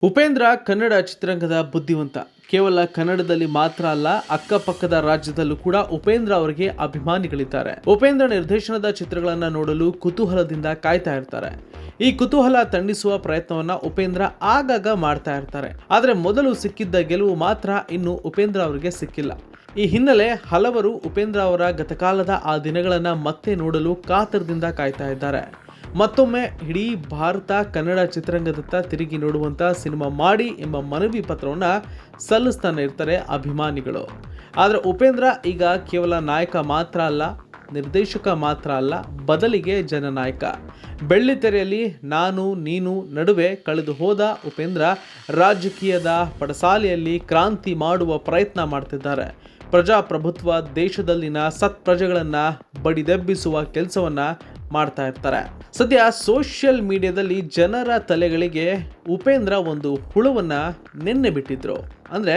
ಉಪೇಂದ್ರ ಕನ್ನಡ ಚಿತ್ರರಂಗದ ಬುದ್ಧಿವಂತ. ಕೇವಲ ಕನ್ನಡದಲ್ಲಿ ಮಾತ್ರ ಅಲ್ಲ, ಅಕ್ಕಪಕ್ಕದ ರಾಜ್ಯದಲ್ಲೂ ಕೂಡ ಉಪೇಂದ್ರ ಅವರಿಗೆ ಅಭಿಮಾನಿಗಳಿದ್ದಾರೆ. ಉಪೇಂದ್ರ ನಿರ್ದೇಶನದ ಚಿತ್ರಗಳನ್ನ ನೋಡಲು ಕುತೂಹಲದಿಂದ ಕಾಯ್ತಾ ಇರ್ತಾರೆ. ಈ ಕುತೂಹಲ ತಣಿಸುವ ಪ್ರಯತ್ನವನ್ನ ಉಪೇಂದ್ರ ಆಗಾಗ ಮಾಡ್ತಾ ಇರ್ತಾರೆ. ಆದ್ರೆ ಮೊದಲು ಸಿಕ್ಕಿದ್ದ ಗೆಲುವು ಮಾತ್ರ ಇನ್ನು ಉಪೇಂದ್ರ ಅವರಿಗೆ ಸಿಕ್ಕಿಲ್ಲ. ಈ ಹಿನ್ನೆಲೆ ಹಲವರು ಉಪೇಂದ್ರ ಅವರ ಗತಕಾಲದ ಆ ದಿನಗಳನ್ನ ಮತ್ತೆ ನೋಡಲು ಕಾತರದಿಂದ ಕಾಯ್ತಾ ಇದ್ದಾರೆ. ಮತ್ತೊಮ್ಮೆ ಇಡೀ ಭಾರತ ಕನ್ನಡ ಚಿತ್ರರಂಗದತ್ತ ತಿರುಗಿ ನೋಡುವಂಥ ಸಿನಿಮಾ ಮಾಡಿ ಎಂಬ ಮನವಿ ಪತ್ರವನ್ನು ಸಲ್ಲಿಸ್ತಾನೆ ಇರ್ತಾರೆ ಅಭಿಮಾನಿಗಳು. ಆದರೆ ಉಪೇಂದ್ರ ಈಗ ಕೇವಲ ನಾಯಕ ಮಾತ್ರ ಅಲ್ಲ, ನಿರ್ದೇಶಕ ಮಾತ್ರ ಅಲ್ಲ, ಬದಲಿಗೆ ಜನನಾಯಕ. ಬೆಳ್ಳಿತೆರೆಯಲ್ಲಿ ನಾನು ನೀನು ನಡುವೆ ಕಳೆದು ಹೋದ ಉಪೇಂದ್ರ ರಾಜಕೀಯದ ಪಡಸಾಲೆಯಲ್ಲಿ ಕ್ರಾಂತಿ ಮಾಡುವ ಪ್ರಯತ್ನ ಮಾಡ್ತಿದ್ದಾರೆ. ಪ್ರಜಾಪ್ರಭುತ್ವ, ದೇಶದಲ್ಲಿನ ಸತ್ಪ್ರಜೆಗಳನ್ನು ಬಡಿದೆಬ್ಬಿಸುವ ಕೆಲಸವನ್ನ ಮಾಡ್ತಾ ಇರ್ತಾರೆ. ಸದ್ಯ ಸೋಷಿಯಲ್ ಮೀಡಿಯಾದಲ್ಲಿ ಜನರ ತಲೆಗಳಿಗೆ ಉಪೇಂದ್ರ ಒಂದು ಹುಳುವನ್ನ ನಿನ್ನೆ ಬಿಟ್ಟಿದ್ರು. ಅಂದ್ರೆ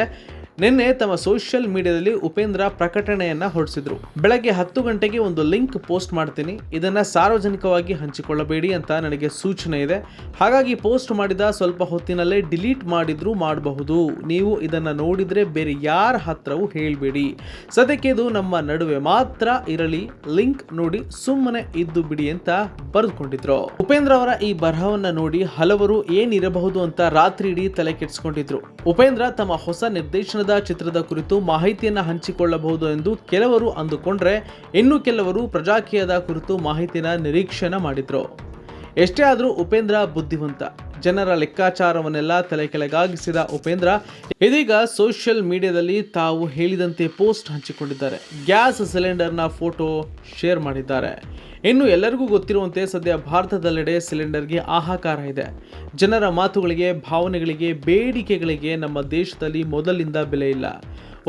ನಿನ್ನೆ ತಮ್ಮ ಸೋಷಿಯಲ್ ಮೀಡಿಯಾದಲ್ಲಿ ಉಪೇಂದ್ರ ಪ್ರಕಟಣೆಯನ್ನ ಹೊರಡಿಸಿದ್ರು. ಬೆಳಗ್ಗೆ 10 ಗಂಟೆಗೆ ಒಂದು ಲಿಂಕ್ ಪೋಸ್ಟ್ ಮಾಡ್ತೀನಿ, ಇದನ್ನ ಸಾರ್ವಜನಿಕವಾಗಿ ಹಂಚಿಕೊಳ್ಳಬೇಡಿ ಅಂತ ನನಗೆ ಸೂಚನೆ ಇದೆ. ಹಾಗಾಗಿ ಪೋಸ್ಟ್ ಮಾಡಿದ ಸ್ವಲ್ಪ ಹೊತ್ತಿನಲ್ಲೇ ಡಿಲೀಟ್ ಮಾಡಿದ್ರು ಮಾಡಬಹುದು. ನೀವು ಇದನ್ನ ನೋಡಿದ್ರೆ ಬೇರೆ ಯಾರ ಹತ್ರವೂ ಹೇಳ್ಬೇಡಿ. ಸದ್ಯಕ್ಕೆ ಇದು ನಮ್ಮ ನಡುವೆ ಮಾತ್ರ ಇರಲಿ. ಲಿಂಕ್ ನೋಡಿ ಸುಮ್ಮನೆ ಇದ್ದು ಬಿಡಿ ಅಂತ ಬರೆದುಕೊಂಡಿದ್ರು. ಉಪೇಂದ್ರ ಅವರ ಈ ಬರಹವನ್ನ ನೋಡಿ ಹಲವರು ಏನಿರಬಹುದು ಅಂತ ರಾತ್ರಿ ಇಡೀ ತಲೆ ಕೆಡಿಸಿಕೊಂಡಿದ್ರು. ಉಪೇಂದ್ರ ತಮ್ಮ ಹೊಸ ನಿರ್ದೇಶನದ ಚಿತ್ರದ ಕುರಿತು ಮಾಹಿತಿಯನ್ನ ಹಂಚಿಕೊಳ್ಳಬಹುದು ಎಂದು ಕೆಲವರು ಅಂದುಕೊಂಡ್ರೆ, ಇನ್ನು ಕೆಲವರು ಪ್ರಜಾಕೀಯದ ಕುರಿತು ಮಾಹಿತಿನ ನಿರೀಕ್ಷೆನ ಮಾಡಿದ್ರು. ಎಷ್ಟೇ ಆದರೂ ಉಪೇಂದ್ರ ಬುದ್ಧಿವಂತ. ಜನರ ಲೆಕ್ಕಾಚಾರವನ್ನೆಲ್ಲ ತಲೆ ಕೆಳಗಾಗಿಸಿದ ಉಪೇಂದ್ರ ಇದೀಗ ಸೋಷಿಯಲ್ ಮೀಡಿಯಾದಲ್ಲಿ ತಾವು ಹೇಳಿದಂತೆ ಪೋಸ್ಟ್ ಹಂಚಿಕೊಂಡಿದ್ದಾರೆ. ಗ್ಯಾಸ್ ಸಿಲಿಂಡರ್ನ ಫೋಟೋ ಶೇರ್ ಮಾಡಿದ್ದಾರೆ. ಇನ್ನು ಎಲ್ಲರಿಗೂ ಗೊತ್ತಿರುವಂತೆ ಸದ್ಯ ಭಾರತದೆಲ್ಲೆಡೆ ಸಿಲಿಂಡರ್ಗೆ ಹಾಹಾಕಾರ ಇದೆ. ಜನರ ಮಾತುಗಳಿಗೆ, ಭಾವನೆಗಳಿಗೆ, ಬೇಡಿಕೆಗಳಿಗೆ ನಮ್ಮ ದೇಶದಲ್ಲಿ ಮೊದಲಿಂದ ಬೆಲೆ ಇಲ್ಲ.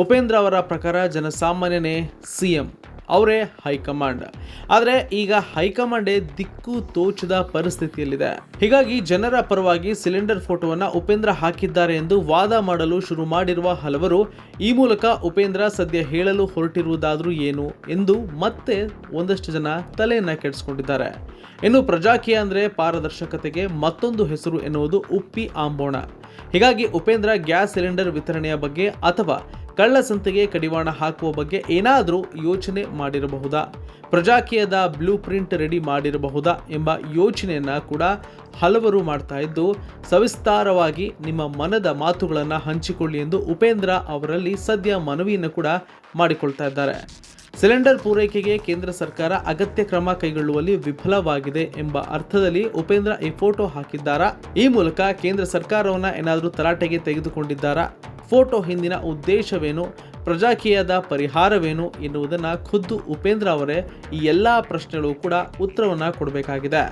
ಉಪೇಂದ್ರ ಅವರ ಪ್ರಕಾರ ಜನಸಾಮಾನ್ಯನೇ ಸಿಎಂ, ಅವರೇ ಹೈಕಮಾಂಡ್. ಆದರೆ ಈಗ ಹೈಕಮಾಂಡೇ ದಿಕ್ಕು ತೋಚದ ಪರಿಸ್ಥಿತಿಯಲ್ಲಿದೆ. ಹೀಗಾಗಿ ಜನರ ಪರವಾಗಿ ಸಿಲಿಂಡರ್ ಫೋಟೋವನ್ನ ಉಪೇಂದ್ರ ಹಾಕಿದ್ದಾರೆ ಎಂದು ವಾದ ಮಾಡಲು ಶುರು ಮಾಡಿರುವ ಹಲವರು ಈ ಮೂಲಕ ಉಪೇಂದ್ರ ಸದ್ಯ ಹೇಳಲು ಹೊರಟಿರುವುದಾದ್ರೂ ಏನು ಎಂದು ಮತ್ತೆ ಒಂದಷ್ಟು ಜನ ತಲೆಯನ್ನ ಕೆಡಿಸಿಕೊಂಡಿದ್ದಾರೆ. ಇನ್ನು ಪ್ರಜಾಕೀಯ ಅಂದ್ರೆ ಪಾರದರ್ಶಕತೆಗೆ ಮತ್ತೊಂದು ಹೆಸರು ಎನ್ನುವುದು ಉಪ್ಪಿ ಆಂಬೋಣ. ಹೀಗಾಗಿ ಉಪೇಂದ್ರ ಗ್ಯಾಸ್ ಸಿಲಿಂಡರ್ ವಿತರಣೆಯ ಬಗ್ಗೆ ಅಥವಾ ಕಳ್ಳಸಂತೆಗೆ ಕಡಿವಾಣ ಹಾಕುವ ಬಗ್ಗೆ ಏನಾದರೂ ಯೋಚನೆ ಮಾಡಿರಬಹುದಾ, ಪ್ರಜಾಕೀಯದ ಬ್ಲೂ ಪ್ರಿಂಟ್ ರೆಡಿ ಮಾಡಿರಬಹುದಾ ಎಂಬ ಯೋಚನೆಯನ್ನ ಕೂಡ ಹಲವರು ಮಾಡ್ತಾ ಇದ್ದು, ಸವಿಸ್ತಾರವಾಗಿ ನಿಮ್ಮ ಮನದ ಮಾತುಗಳನ್ನು ಹಂಚಿಕೊಳ್ಳಿ ಎಂದು ಉಪೇಂದ್ರ ಅವರಲ್ಲಿ ಸದ್ಯ ಮನವಿಯನ್ನು ಕೂಡ ಮಾಡಿಕೊಳ್ತಾ ಇದ್ದಾರೆ. ಸಿಲಿಂಡರ್ ಪೂರೈಕೆಗೆ ಕೇಂದ್ರ ಸರ್ಕಾರ ಅಗತ್ಯ ಕ್ರಮ ಕೈಗೊಳ್ಳುವಲ್ಲಿ ವಿಫಲವಾಗಿದೆ ಎಂಬ ಅರ್ಥದಲ್ಲಿ ಉಪೇಂದ್ರ ಈ ಫೋಟೋ ಹಾಕಿದ್ದಾರಾ? ಈ ಮೂಲಕ ಕೇಂದ್ರ ಸರ್ಕಾರವನ್ನ ಏನಾದರೂ ತರಾಟೆಗೆ ತೆಗೆದುಕೊಂಡಿದ್ದಾರಾ? ಫೋಟೋ ಹಿಂದಿನ ಉದ್ದೇಶವೇನು, ಪ್ರಜಾಕೀಯದ ಪರಿಹಾರವೇನು ಎನ್ನುವುದನ್ನು ಖುದ್ದು ಉಪೇಂದ್ರ ಅವರೇ ಈ ಎಲ್ಲ ಪ್ರಶ್ನೆಗಳು ಕೂಡ ಉತ್ತರವನ್ನು ಕೊಡಬೇಕಾಗಿದೆ.